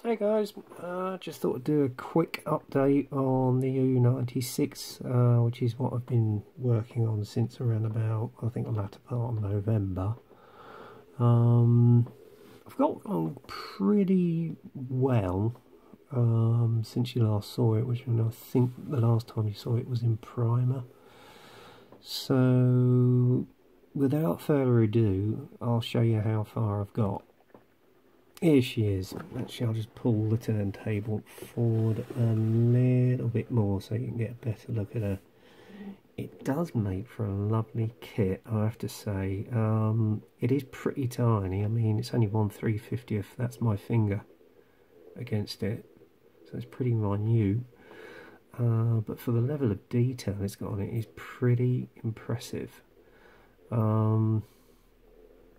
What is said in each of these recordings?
Hey guys, just thought I'd do a quick update on the U96, which is what I've been working on since around about, I think, the latter part of November. I've got on pretty well since you last saw it, which I think the last time you saw it was in primer. So, without further ado, I'll show you how far I've got. Here she is. Actually, I'll just pull the turntable forward a little bit more so you can get a better look at her. It does make for a lovely kit, I have to say. It is pretty tiny. I mean, it's only 1/350th, that's my finger against it. So it's pretty minute. But for the level of detail it's got on it, is pretty impressive.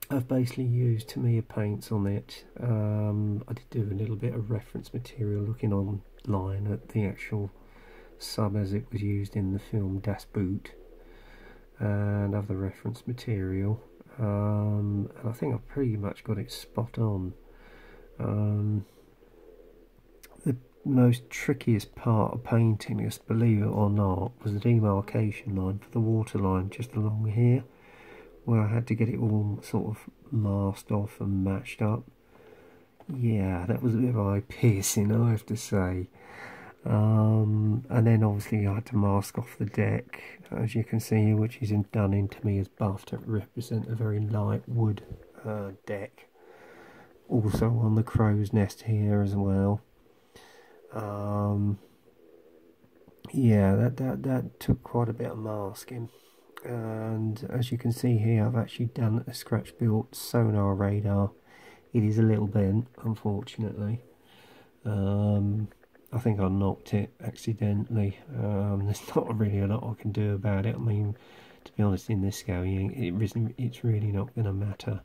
I've basically used Tamiya paints on it. I did do a little bit of reference material looking online at the actual sub as it was used in the film Das Boot and other reference material, and I think I've pretty much got it spot on. The most trickiest part of painting this, believe it or not, was the demarcation line for the waterline just along here, where I had to get it all sort of masked off and matched up. Yeah, that was a bit of eye-piercing, I have to say. And then obviously I had to mask off the deck, as you can see here, which is done in Tamiya's buff to represent a very light wood deck. Also on the crow's nest here as well. Yeah, that took quite a bit of masking. And as you can see here, I've actually done a scratch built sonar radar. It is a little bent, unfortunately. I think I knocked it accidentally. There's not really a lot I can do about it. I mean, to be honest, in this scale it's really not going to matter.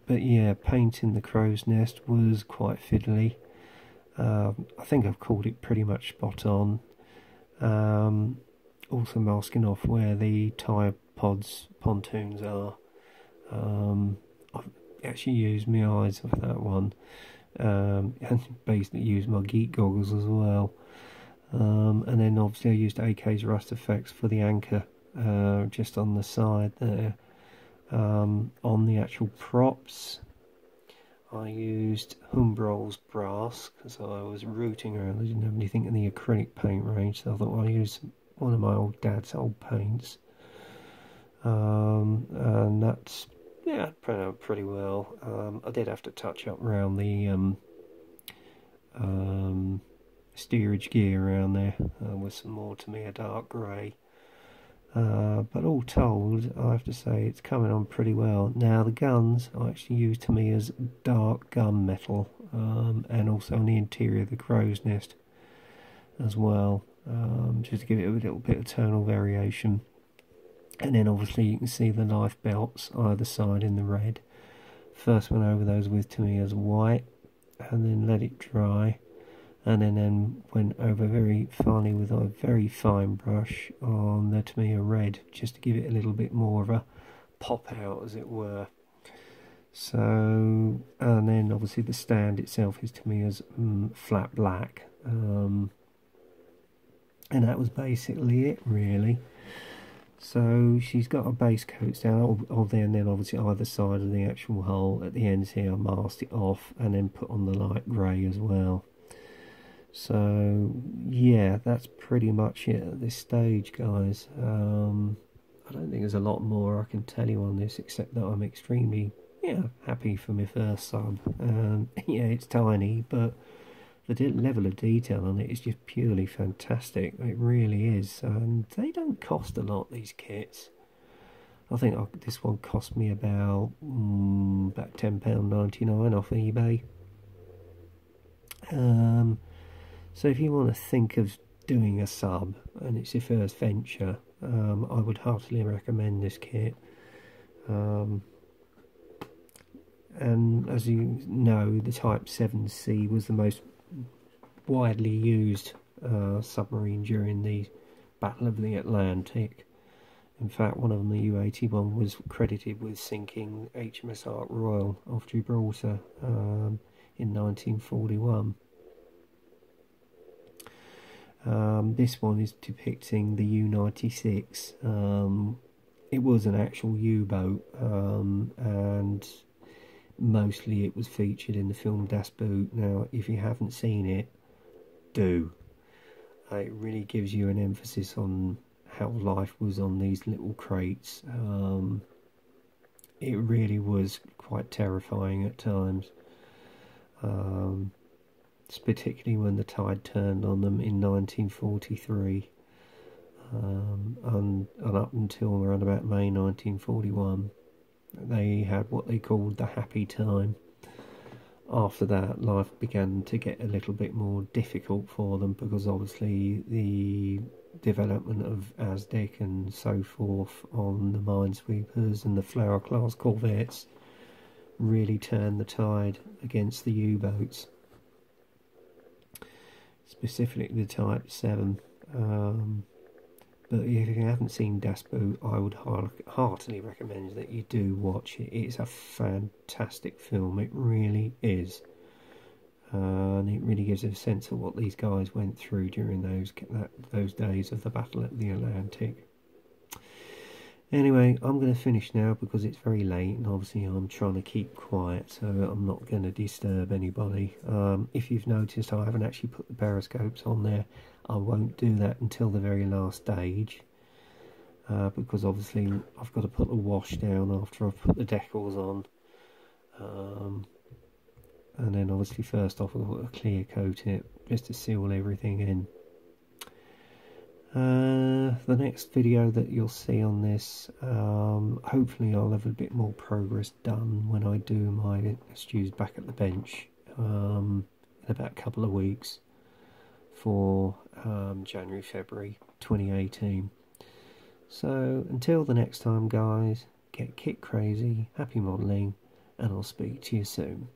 But yeah, painting the crow's nest was quite fiddly. I think I've called it pretty much spot on. Also masking off where the tyre pods pontoons are. I've actually used my eyes for that one, and basically used my geek goggles as well. And then obviously I used AK's Rust Effects for the anchor, just on the side there. On the actual props, I used Humbrol's brass because I was rooting around. I didn't have anything in the acrylic paint range, so I thought I'd use one of my dad's old paints, and that's, yeah, it turned out pretty well. I did have to touch up around the steerage gear around there with some more Tamiya dark grey, but all told, I have to say it's coming on pretty well. Now the guns, I actually used Tamiya's dark gunmetal, and also on the interior of the crow's nest as well. Just to give it a little bit of tonal variation. And then obviously you can see the knife belts either side in the red. First went over those with Tamiya's white, and then let it dry, and then went over very finely with a very fine brush on the Tamiya red, just to give it a little bit more of a pop out, as it were. So, and then obviously the stand itself is Tamiya's flat black. And that was basically it, really. So she's got her base coats down, and then obviously either side of the actual hull at the ends here, I masked it off and then put on the light grey as well. So yeah, that's pretty much it at this stage, guys. I don't think there's a lot more I can tell you on this, except that I'm extremely, happy for my first sub. Yeah, it's tiny, but the level of detail on it is just purely fantastic. It really is, and they don't cost a lot, these kits. I think this one cost me about £10.99 off eBay. So if you want to think of doing a sub and it's your first venture, I would heartily recommend this kit. And as you know, the Type 7C was the most widely used submarine during the Battle of the Atlantic, In fact, one of them, the U-81, was credited with sinking HMS Ark Royal off Gibraltar in 1941. This one is depicting the U-96. It was an actual U-boat, and mostly it was featured in the film Das Boot. Now, if you haven't seen it, do. It really gives you an emphasis on how life was on these little crates. It really was quite terrifying at times, particularly when the tide turned on them in 1943, and up until around about May 1941. They had what they called the happy time. After that, life began to get a little bit more difficult for them, because obviously the development of ASDEC and so forth on the minesweepers and the Flower class corvettes really turned the tide against the U-boats, specifically the Type 7. But if you haven't seen Das Boot, I would heartily recommend that you do watch it. It's a fantastic film, it really is. And it really gives a sense of what these guys went through during those days of the Battle at the Atlantic. Anyway, I'm going to finish now because it's very late, and obviously I'm trying to keep quiet, so I'm not going to disturb anybody. If you've noticed, I haven't actually put the periscopes on there. I won't do that until the very last stage, because obviously I've got to put the wash down after I've put the decals on. And then obviously first off I've got to clear coat it just to seal everything in. The next video that you'll see on this, hopefully I'll have a bit more progress done when I do my Stu's Back at the Bench in about a couple of weeks for January, February 2018. So until the next time guys, get kit crazy, happy modelling, and I'll speak to you soon.